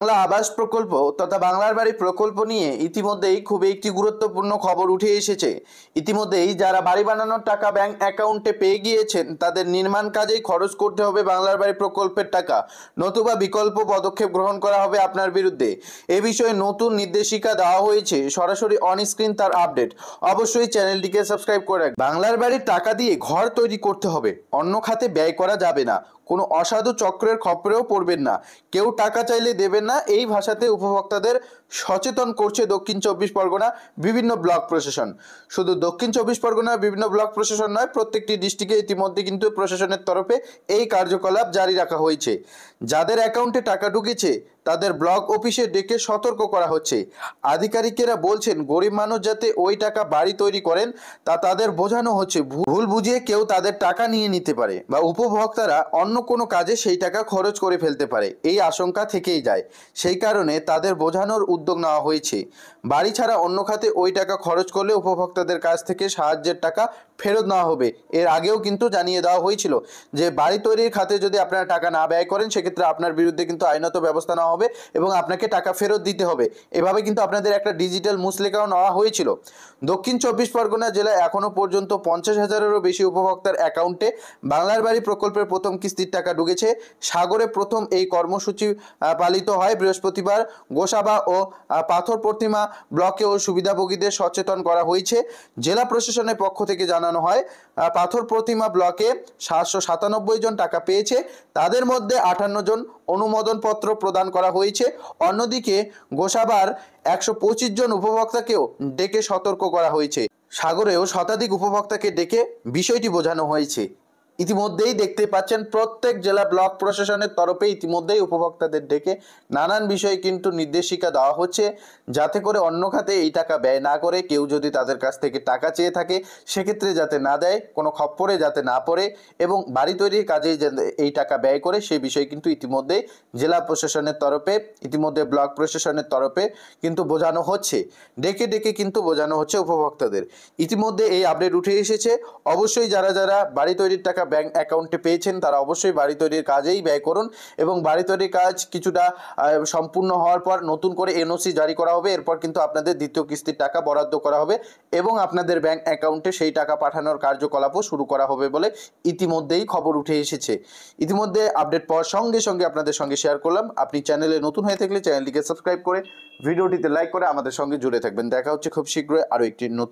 বাংলা আবাস প্রকল্প তথা বাংলার বাড়ি প্রকল্প নিয়ে ইতিমধ্যেই খুবই একটি গুরুত্বপূর্ণ খবর উঠে এসেছে। ইতিমধ্যেই যারা বাড়ি বানানোর টাকা ব্যাংক অ্যাকাউন্টে পেয়ে গিয়েছেন তাদের নির্মাণ কাজেই খরচ করতে হবে বাংলার বাড়ি প্রকল্পের টাকা, নতুবা বিকল্প পদক্ষেপ গ্রহণ করা হবে আপনার বিরুদ্ধে। এ বিষয়ে নতুন নির্দেশিকা দেওয়া হয়েছে, সরাসরি অন স্ক্রিন তার আপডেট। অবশ্যই চ্যানেলটিকে সাবস্ক্রাইব করে রাখবেন। বাংলার বাড়ির টাকা দিয়ে ঘর তৈরি করতে হবে, অন্য খাতে ব্যয় করা যাবে না, কোনো অসাধু চক্রের খপ্পরেও পড়বেন না, কেউ টাকা চাইলে দেবেন না, এই ভাষাতে উপভোক্তাদের সচেতন করছে দক্ষিণ চব্বিশ পরগনা বিভিন্ন ব্লক প্রশাসন। শুধু দক্ষিণ চব্বিশ পরগনার বিভিন্ন ব্লক প্রশাসন নয়, প্রত্যেকটি ডিস্ট্রিক্টে ইতিমধ্যে কিন্তু প্রশাসনের তরফে এই কার্যকলাপ জারি রাখা হয়েছে। যাদের অ্যাকাউন্টে টাকা ঢুকেছে তাদের ব্লক অফিসে ডেকে সতর্ক করা হচ্ছে। আধিকারিকেরা বলছেন গরিব মানুষ যাতে ওই টাকা বাড়ি তৈরি করেন তা তাদের বোঝানো হচ্ছে। ভুল বুঝিয়ে কেউ তাদের টাকা নিয়ে নিতে পারে বা উপভোক্তারা অন্য কোনো কাজে সেই টাকা খরচ করে ফেলতে পারে, এই আশঙ্কা থেকেই যায়। সেই কারণে তাদের বোঝানোর উদ্যোগ নেওয়া হয়েছে। বাড়ি ছাড়া অন্য খাতে ওই টাকা খরচ করলে উপভোক্তাদের কাছ থেকে সাহায্যের টাকা ফেরত নেওয়া হবে। এর আগেও কিন্তু জানিয়ে দেওয়া হয়েছিল যে বাড়ি তৈরির খাতে যদি আপনারা টাকা না ব্যয় করেন সেক্ষেত্রে আপনার বিরুদ্ধে কিন্তু আইনত ব্যবস্থা নেওয়া হবে এবং আপনাকে টাকা ফেরত দিতে হবে। এভাবে কিন্তু আপনাদের একটা ডিজিটাল মুচলেখাও নেওয়া হয়েছিল। দক্ষিণ চব্বিশ পরগনা জেলায় এখনও পর্যন্ত 50,000-এরও বেশি উপভোক্তার অ্যাকাউন্টে বাংলার বাড়ি প্রকল্পের প্রথম কিস্তির টাকা ঢুকেছে। সাগরে প্রথম এই কর্মসূচি পালিত হয় বৃহস্পতিবার। গোসাবা ও পাথর প্রতিমা ব্লকেও সুবিধাভোগীদের সচেতন করা হয়েছে। জেলা প্রশাসনের পক্ষ থেকে জানানো হয় পাথর প্রতিমা ব্লকে 797 জন টাকা পেয়েছে, তাদের মধ্যে 58 জন অনুমোদনপত্র প্রদান করা হয়েছে। অন্যদিকে গোসাবার 125 জন উপভোক্তাকেও ডেকে সতর্ক করা হয়েছে। সাগরেও শতাধিক উপভোক্তাকে ডেকে বিষয়টি বোঝানো হয়েছে। ইতিমধ্যেই দেখতে পাচ্ছেন প্রত্যেক জেলা ব্লক প্রশাসনের তরফে ইতিমধ্যেই উপভোক্তাদের ডেকে নানান বিষয়ে কিন্তু নির্দেশিকা দেওয়া হচ্ছে, যাতে করে অন্য খাতে এই টাকা ব্যয় না করে কেউ যদি তাদের কাছ থেকে টাকা চেয়ে থাকে সেক্ষেত্রে যাতে না দেয়, কোনো খপ্পরে যাতে না পড়ে এবং বাড়ি তৈরির কাজেই যাতে এই টাকা ব্যয় করে সে বিষয়ে কিন্তু ইতিমধ্যেই জেলা প্রশাসনের তরফে ইতিমধ্যে ব্লক প্রশাসনের তরফে কিন্তু বোঝানো হচ্ছে। ডেকে ডেকে কিন্তু বোঝানো হচ্ছে উপভোক্তাদের। ইতিমধ্যে এই আপডেট উঠে এসেছে। অবশ্যই যারা যারা বাড়ি তৈরির টাকা ব্যাংক অ্যাকাউন্টে পেয়েছেন তারা অবশ্যই বাড়ি তৈরির কাজেই ব্যয় করুন এবং বাড়ি তৈরির কাজ কিছুটা সম্পূর্ণ হওয়ার পর নতুন করে এনওসি জারি করা হবে। এরপর কিন্তু আপনাদের দ্বিতীয় কিস্তির টাকা বরাদ্দ করা হবে এবং আপনাদের ব্যাংক অ্যাকাউন্টে সেই টাকা পাঠানোর কার্যকলাপও শুরু করা হবে বলে ইতিমধ্যেই খবর উঠে এসেছে। ইতিমধ্যে আপডেট পাওয়ার সঙ্গে সঙ্গে আপনাদের সঙ্গে শেয়ার করলাম। আপনি চ্যানেলে নতুন হয়ে থাকলে চ্যানেলটিকে সাবস্ক্রাইব করে ভিডিওটিতে লাইক করে আমাদের সঙ্গে জুড়ে থাকবেন। দেখা হচ্ছে খুব শীঘ্রই আরও একটি নতুন